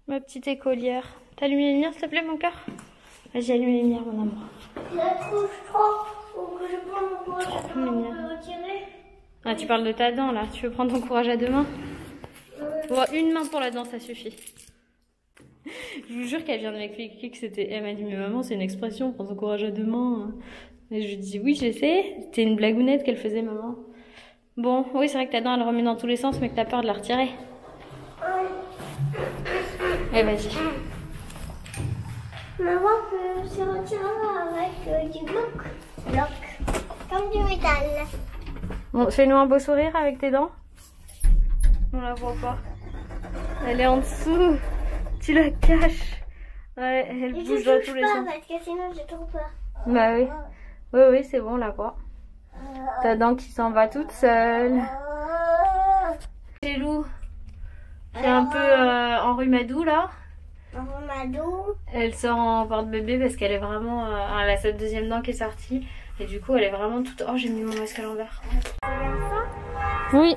Ma petite écolière. T'as allumé les lumières s'il te plaît mon cœur? Vas-y, allume les lumières mon amour. Je la trouve trop. Faut que je prenne mon courage à deux mains pour le retirer. Ah, tu parles de ta dent là. Tu veux prendre ton courage à deux mains? Bon, une main pour la dent, ça suffit. Je vous jure qu'elle vient de m'expliquer que c'était... Elle m'a dit, mais maman, c'est une expression, prends ton courage à deux mains. Et je lui dis, oui, je sais. C'était une blagounette qu'elle faisait, maman. Bon, oui, c'est vrai que ta dent, elle remet dans tous les sens, mais que t'as peur de la retirer. Eh, vas-y. Maman peut se retirer avec du bloc. Comme du métal. Bon, fais-nous un beau sourire avec tes dents. On la voit pas. Elle est en dessous. Tu la caches. Ouais, elle bouge dans tous les sens. Parce que sinon j'ai trop peur. Bah oui. Oui, oui, c'est bon, on la voit. Ta dent qui s'en va toute seule. C'est Lou. C'est un peu enrhumadou là. Enrhumadou. Elle sort en porte-bébé parce qu'elle est vraiment... elle a sa deuxième dent qui est sortie. Et du coup, elle est vraiment toute... Oh, j'ai mis mon masque à l'envers. Oui.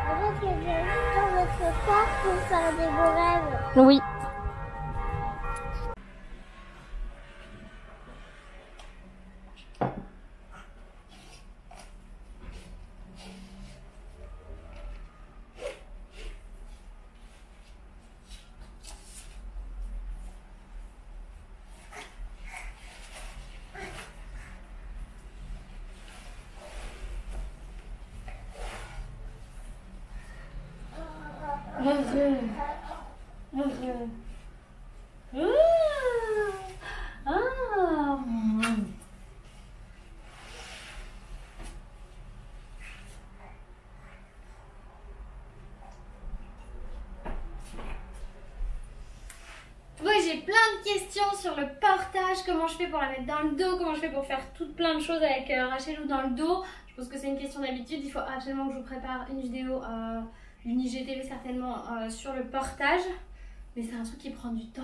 Peut-être que je vais dans notre corps pour faire des beaux rêves. Oui. Ouais, j'ai plein de questions sur le portage, comment je fais pour la mettre dans le dos, comment je fais pour faire toutes plein de choses avec Rachel ou dans le dos. Je pense que c'est une question d'habitude, il faut absolument que je vous prépare une vidéo, une IGTV certainement, sur le portage. Mais c'est un truc qui prend du temps.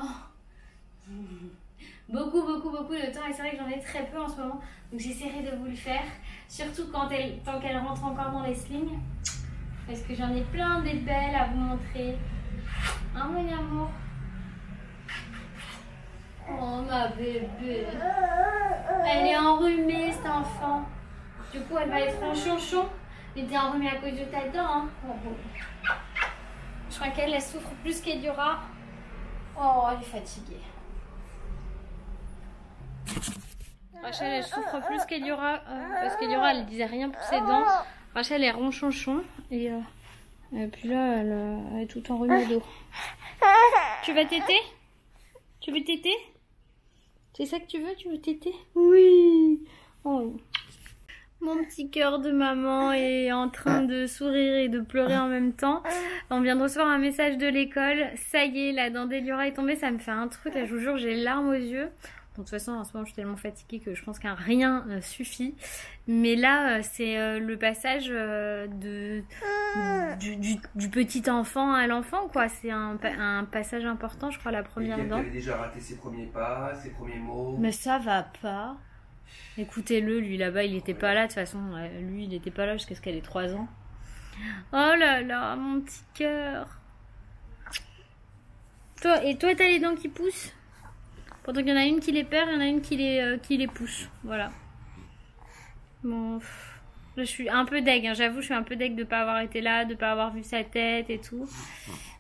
Beaucoup de temps, et c'est vrai que j'en ai très peu en ce moment. Donc j'essaierai de vous le faire, surtout tant qu'elle rentre encore dans les slings. Parce que j'en ai plein des belles à vous montrer. Hein mon amour? Oh ma bébé. Elle est enrhumée cette enfant. Du coup elle va être en chonchon. Elle était enrhumée à cause de ta dent hein. Je crois qu'elle souffre plus qu'Eliora. Oh elle est fatiguée. Rachel elle souffre plus qu'Eliora parce qu'Eliora elle disait rien pour ses dents. Rachel est ronchonchon et puis là elle est tout enrhumée d'eau. Tu vas téter? Tu veux téter? C'est ça que tu veux? Tu veux téter? Oui. Oh. Mon petit cœur de maman est en train de sourire et de pleurer en même temps. On vient de recevoir un message de l'école. Ça y est, la dent d'Eliora est tombée. Ça me fait un truc. Là, je vous jure, j'ai les larmes aux yeux. Bon, de toute façon, en ce moment, je suis tellement fatiguée que je pense qu'un rien suffit. Mais là, c'est le passage du petit enfant à l'enfant, quoi. C'est un passage important, je crois, la première dent. Elle avait déjà raté ses premiers pas, ses premiers mots. Mais ça va pas. Écoutez-le, lui là-bas, il était pas là. De toute façon, lui, il était pas là jusqu'à ce qu'elle ait 3 ans. Oh là là, mon petit cœur. Toi, t'as les dents qui poussent? Pourtant qu'il y en a une qui les perd, il y en a une qui les pousse. Voilà. Bon, là, je suis un peu deg, hein. J'avoue, je suis un peu deg de pas avoir été là, de pas avoir vu sa tête et tout.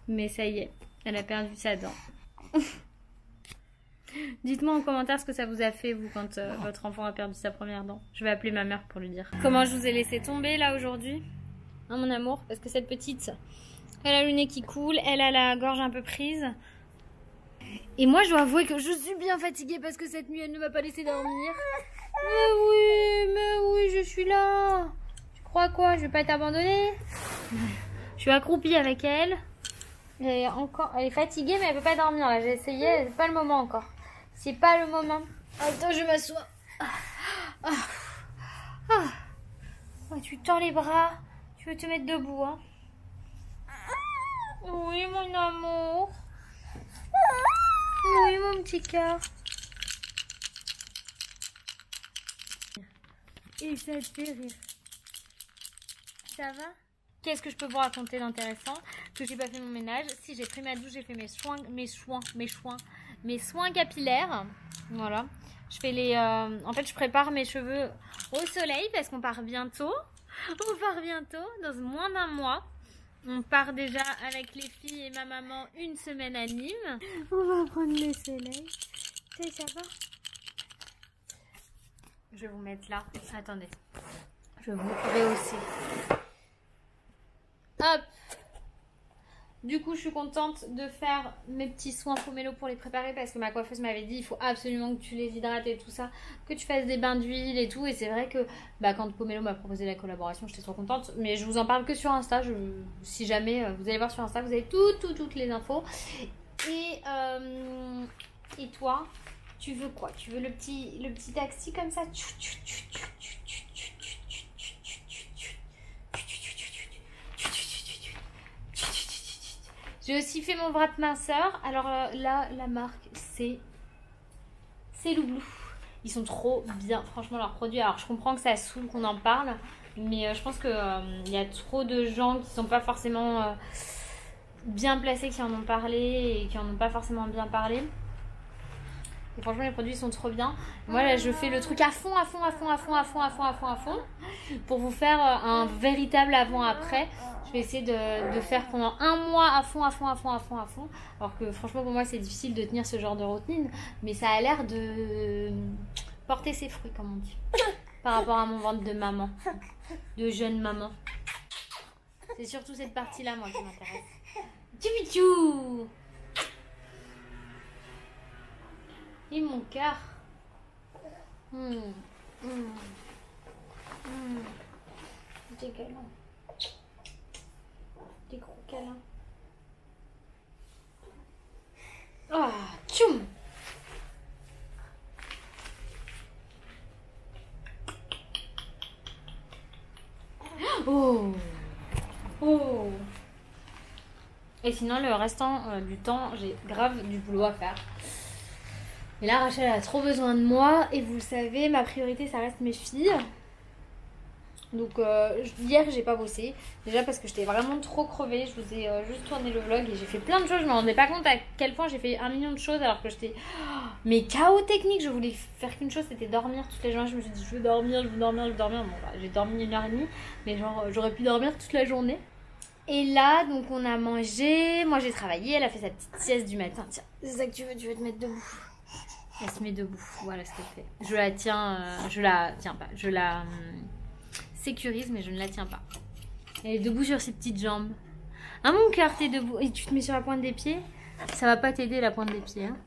Mais ça y est, elle a perdu sa dent. Dites-moi en commentaire ce que ça vous a fait, vous, quand votre enfant a perdu sa première dent. Je vais appeler ma mère pour lui dire. Comment je vous ai laissé tomber, là, aujourd'hui? Hein, mon amour? Parce que cette petite, elle a le nez qui coule, elle a la gorge un peu prise. Et moi, je dois avouer que je suis bien fatiguée parce que cette nuit, elle ne m'a pas laissé dormir. Mais oui, je suis là. Tu crois quoi? Je vais pas t'abandonner. Je suis accroupie avec elle. Elle est fatiguée, mais elle peut pas dormir. Là, j'ai essayé, c'est pas le moment encore. C'est pas le moment. Attends, je m'assois. Tu tends les bras. Tu veux te mettre debout, hein? Oui, mon amour. Oui, mon petit cœur. Et ça te fait rire. Ça va? qu'est-ce que je peux vous raconter d'intéressant? Que j'ai pas fait mon ménage. Si, j'ai pris ma douche, j'ai fait mes soins capillaires. Voilà. Je fais les... En fait, je prépare mes cheveux au soleil parce qu'on part bientôt. On part bientôt, dans moins d'un mois. On part déjà avec les filles et ma maman une semaine à Nîmes. On va prendre le soleil. Ça va? Je vais vous mettre là. Attendez. Je vais vous rehausser. Hop! Du coup, je suis contente de faire mes petits soins pomelo pour les préparer parce que ma coiffeuse m'avait dit il faut absolument que tu les hydrates et tout ça, que tu fasses des bains d'huile et tout. Et c'est vrai que quand pomelo m'a proposé la collaboration, j'étais trop contente. Mais je vous en parle que sur Insta. Si jamais vous allez voir sur Insta, vous avez toutes les infos. Et toi, tu veux quoi? Tu veux le petit taxi comme ça? J'ai aussi fait mon bras de minceur. Alors là, la marque, c'est Loublou. Ils sont trop bien, franchement, leurs produits. Alors, je comprends que ça saoule qu'on en parle. Mais je pense qu'il y a trop de gens qui sont pas forcément bien placés, qui en ont parlé et qui en ont pas forcément bien parlé. Et franchement, les produits sont trop bien. Moi, là, je fais le truc à fond pour vous faire un véritable avant-après. Je vais essayer de faire pendant un mois à fond. Alors que franchement, pour moi, c'est difficile de tenir ce genre de routine. Mais ça a l'air de porter ses fruits, comme on dit. Par rapport à mon ventre de maman. De jeune maman. C'est surtout cette partie-là, moi, qui m'intéresse. Tchou-tchou! Et mon cœur. Des câlins. Des gros câlins. Ah, tchoum. Oh. Et sinon, le restant du temps, j'ai grave du boulot à faire. Et là, Rachel a trop besoin de moi. Et vous le savez, ma priorité, ça reste mes filles. Donc, hier, j'ai pas bossé. Déjà parce que j'étais vraiment trop crevée. Je vous ai juste tourné le vlog et j'ai fait plein de choses. Je me rendais pas compte à quel point j'ai fait 1 million de choses alors que j'étais... mais chaos technique. Je voulais faire qu'une chose, c'était dormir toutes les journées. Je me suis dit, je veux dormir. Bon, j'ai dormi 1h30. Mais genre, j'aurais pu dormir toute la journée. Et là, donc, on a mangé. Moi, j'ai travaillé. Elle a fait sa petite sieste du matin. Tiens, c'est ça que tu veux te mettre debout. Elle se met debout, voilà ce qu'elle fait. Je la tiens pas, je la sécurise mais je ne la tiens pas. Elle est debout sur ses petites jambes. Ah mon cœur, t'es debout et tu te mets sur la pointe des pieds? Ça va pas t'aider la pointe des pieds. Hein.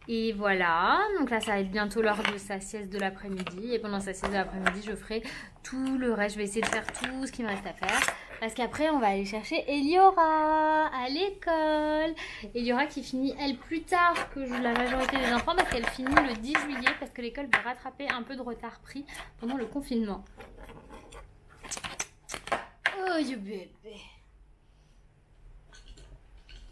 Et voilà, donc là ça va être bientôt l'heure de sa sieste de l'après-midi. Et pendant sa sieste de l'après-midi, je ferai tout le reste. Je vais essayer de faire tout ce qui me reste à faire. Parce qu'après, on va aller chercher Eliora à l'école. Eliora qui finit, elle, plus tard que la majorité des enfants. Parce qu'elle finit le 10 juillet. Parce que l'école va rattraper un peu de retard pris pendant le confinement. Oh, you bébé.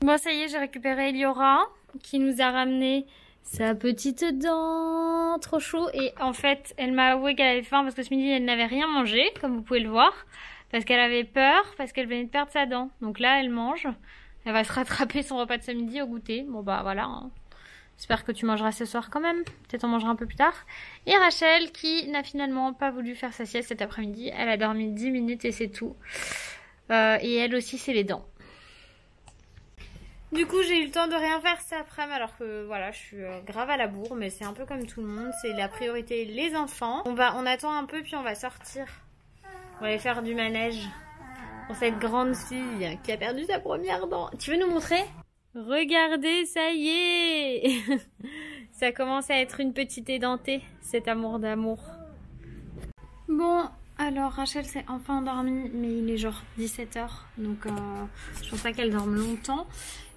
Bon, ça y est, j'ai récupéré Eliora. Qui nous a ramené sa petite dent. Trop chaud. Et en fait, elle m'a avoué qu'elle avait faim. Parce que ce midi, elle n'avait rien mangé. Comme vous pouvez le voir. Parce qu'elle avait peur, parce qu'elle venait de perdre sa dent. Donc là, elle mange. Elle va se rattraper son repas de ce midi au goûter. Bon bah voilà. Hein. J'espère que tu mangeras ce soir quand même. Peut-être on mangera un peu plus tard. Et Rachel qui n'a finalement pas voulu faire sa sieste cet après-midi. Elle a dormi 10 minutes et c'est tout. Et elle aussi, c'est les dents. Du coup, j'ai eu le temps de rien faire cet après-midi alors que voilà, je suis grave à la bourre. Mais c'est un peu comme tout le monde. C'est la priorité les enfants. On attend un peu puis on va sortir. On va aller faire du manège pour cette grande fille qui a perdu sa première dent. Tu veux nous montrer? Regardez, ça y est. Ça commence à être une petite édentée, cet amour d'amour. Bon, alors Rachel s'est enfin endormie, mais il est genre 17 h. Donc je pense pas qu'elle dorme longtemps.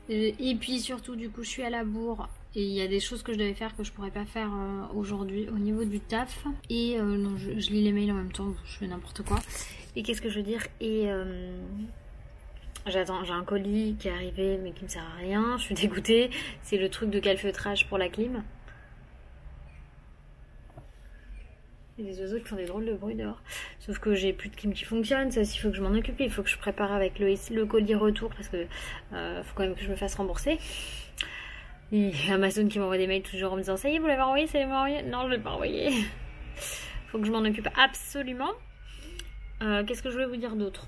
Et puis surtout, du coup, je suis à la bourre. Et il y a des choses que je devais faire que je pourrais pas faire aujourd'hui au niveau du taf. Et non, je lis les mails en même temps, je fais n'importe quoi. Et qu'est-ce que je veux dire? Et j'ai un colis qui est arrivé mais qui ne sert à rien. Je suis dégoûtée. C'est le truc de calfeutrage pour la clim. Il y a des oiseaux qui font des drôles de bruit dehors. Sauf que j'ai plus de clim qui fonctionne, ça aussi il faut que je m'en occupe. Il faut que je prépare avec le colis retour parce que faut quand même que je me fasse rembourser. Et Amazon qui m'envoie des mails toujours en me disant ça y est, vous l'avez envoyé, c'est envoyé. Non, je l'ai pas envoyé. Faut que je m'en occupe absolument. Qu'est-ce que je voulais vous dire d'autre?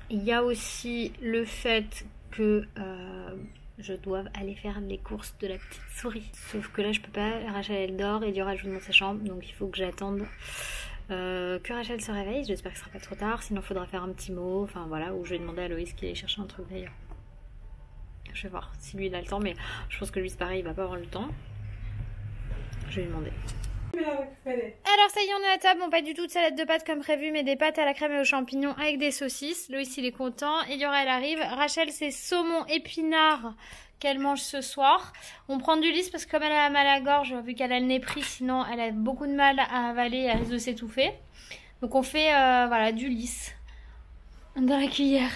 Il y a aussi le fait que je dois aller faire les courses de la petite souris. Sauf que là je peux pas, Rachel elle dort et Diora joue dans sa chambre, donc il faut que j'attende que Rachel se réveille. J'espère que ce sera pas trop tard, sinon il faudra faire un petit mot, enfin voilà, ou je vais demander à Loïs qu'il aille chercher un truc d'ailleurs. Je vais voir si lui il a le temps, mais je pense que lui c'est pareil, il va pas avoir le temps. Je vais lui demander. Alors ça y est, on est à table. Bon, pas du tout de salade de pâtes comme prévu, mais des pâtes à la crème et aux champignons avec des saucisses. Loïs il est content. Eliora elle arrive. Rachel c'est saumon épinard qu'elle mange ce soir. On prend du lys parce que comme elle a mal à la gorge, vu qu'elle a le nez pris, sinon elle a beaucoup de mal à avaler, elle risque de s'étouffer. Donc on fait voilà du lys dans la cuillère.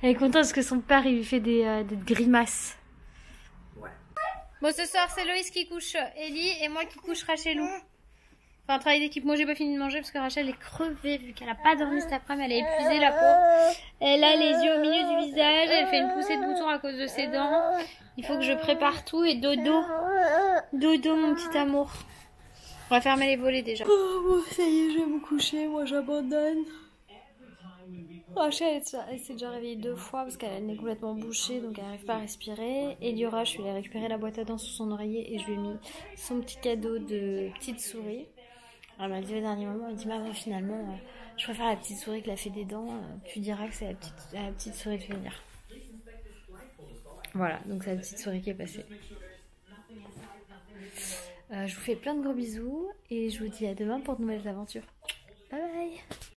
Elle est contente parce que son père il lui fait des grimaces. Ouais. Bon, ce soir c'est Loïs qui couche Ellie et moi qui couche Rachelou. Enfin, travail d'équipe. Moi, j'ai pas fini de manger parce que Rachel est crevée vu qu'elle a pas dormi cet après-midi. Elle est épuisée, la peau. Elle a les yeux au milieu du visage. Elle fait une poussée de bouton à cause de ses dents. Il faut que je prépare tout et dodo. Dodo, mon petit amour. On va fermer les volets déjà. Oh, bon, ça y est, je vais me coucher. Moi, j'abandonne. Rachel, elle s'est déjà réveillée 2 fois parce qu'elle a le nez complètement bouché, donc elle n'arrive pas à respirer. Et Diora, je suis allée récupérer la boîte à dents sous son oreiller et je lui ai mis son petit cadeau de petite souris. Elle m'a dit au dernier moment, elle m'a dit maman finalement je préfère la petite souris que la fée des dents, tu diras que c'est la petite souris de finir. Voilà, donc c'est la petite souris qui est passée. Je vous fais plein de gros bisous et je vous dis à demain pour de nouvelles aventures. Bye bye.